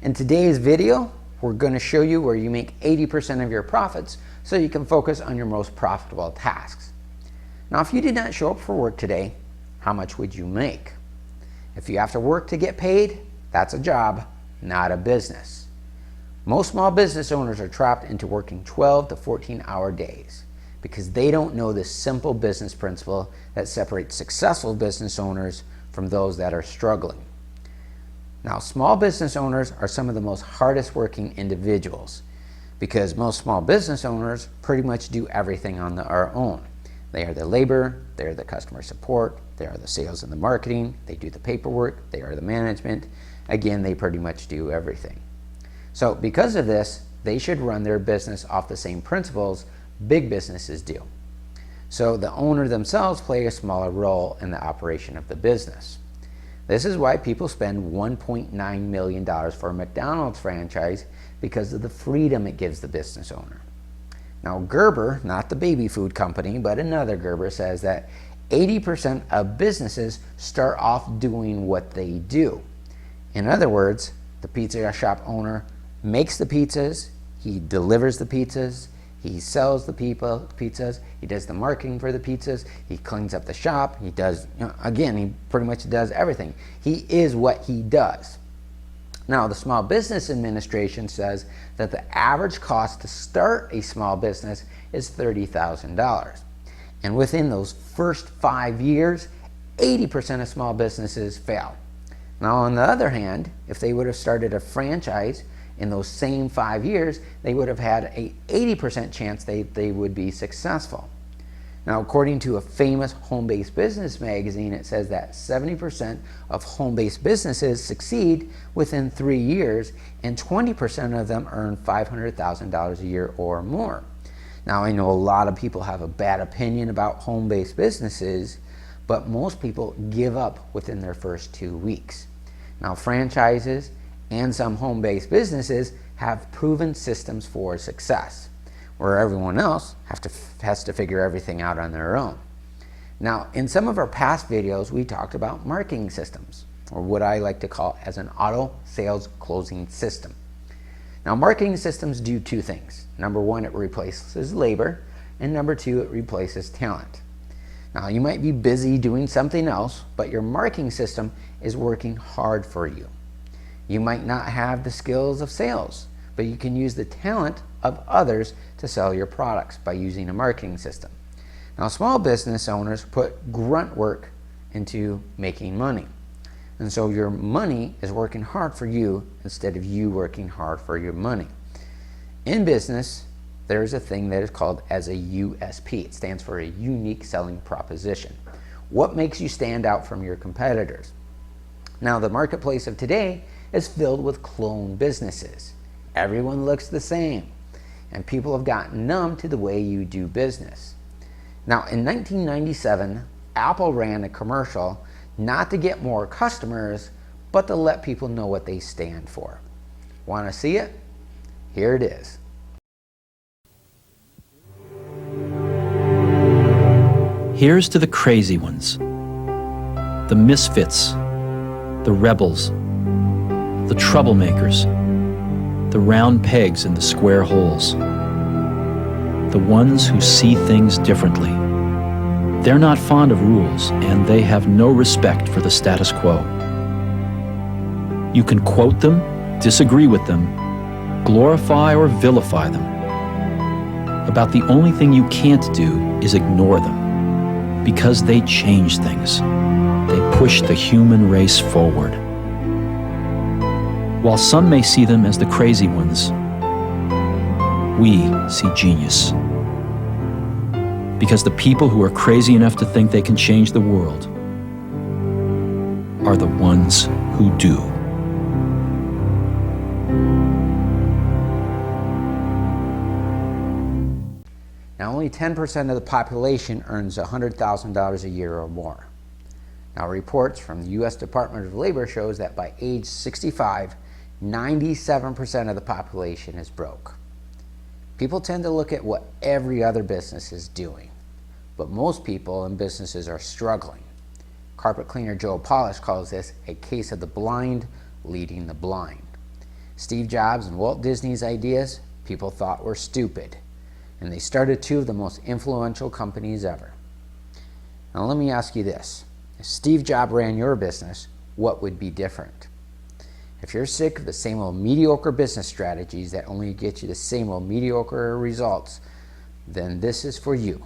In today's video, we're going to show you where you make 80% of your profits so you can focus on your most profitable tasks. Now, if you did not show up for work today, how much would you make? If you have to work to get paid, that's a job, not a business. Most small business owners are trapped into working 12 to 14-hour days because they don't know this simple business principle that separates successful business owners from those that are struggling. Now, small business owners are some of the most hardest working individuals because most small business owners pretty much do everything on their own. They are the labor, they are the customer support, they are the sales and the marketing, they do the paperwork, they are the management. Again, they pretty much do everything. So because of this, they should run their business off the same principles big businesses do. So the owner themselves play a smaller role in the operation of the business. This is why people spend $1.9 million for a McDonald's franchise, because of the freedom it gives the business owner. Now, Gerber, not the baby food company, but another Gerber, says that 80% of businesses start off doing what they do. In other words, the pizza shop owner makes the pizzas, he delivers the pizzas, he sells the pizzas, he does the marketing for the pizzas, he cleans up the shop, he does, again, he pretty much does everything. He is what he does. Now, the Small Business Administration says that the average cost to start a small business is $30,000. And within those first 5 years, 80% of small businesses fail. Now, on the other hand, if they would have started a franchise in those same 5 years, they would have had an 80% chance they would be successful. Now, according to a famous home-based business magazine, it says that 70% of home-based businesses succeed within 3 years, and 20% of them earn $500,000 a year or more. Now, I know a lot of people have a bad opinion about home-based businesses, but most people give up within their first 2 weeks. Now, franchises and some home-based businesses have proven systems for success, where everyone else has to figure everything out on their own. Now, in some of our past videos, we talked about marketing systems, or what I like to call as an auto sales closing system. Now, marketing systems do two things. Number one, it replaces labor, and number two, it replaces talent. Now, you might be busy doing something else, but your marketing system is working hard for you. You might not have the skills of sales, but you can use the talent of others to sell your products by using a marketing system. Now, small business owners put grunt work into making money. And so your money is working hard for you instead of you working hard for your money. In business, there is a thing that is called as a USP. It stands for a unique selling proposition. What makes you stand out from your competitors? Now, the marketplace of today is filled with clone businesses. Everyone looks the same, and people have gotten numb to the way you do business. Now, in 1997, Apple ran a commercial not to get more customers, but to let people know what they stand for. Want to see it? Here it is. Here's to the crazy ones, the misfits, the rebels, the troublemakers, the round pegs in the square holes, the ones who see things differently. They're not fond of rules, and they have no respect for the status quo. You can quote them, disagree with them, glorify or vilify them. About the only thing you can't do is ignore them, because they change things. They push the human race forward. While some may see them as the crazy ones, we see genius. Because the people who are crazy enough to think they can change the world are the ones who do. Now, only 10% of the population earns $100,000 a year or more. Now, reports from the U.S. Department of Labor shows that by age 65, 97% of the population is broke. People tend to look at what every other business is doing, but most people and businesses are struggling. Carpet cleaner Joe Polish calls this a case of the blind leading the blind. Steve Jobs and Walt Disney's ideas people thought were stupid, and they started two of the most influential companies ever. Now let me ask you this. If Steve Jobs ran your business, what would be different? If you're sick of the same old mediocre business strategies that only get you the same old mediocre results, then this is for you.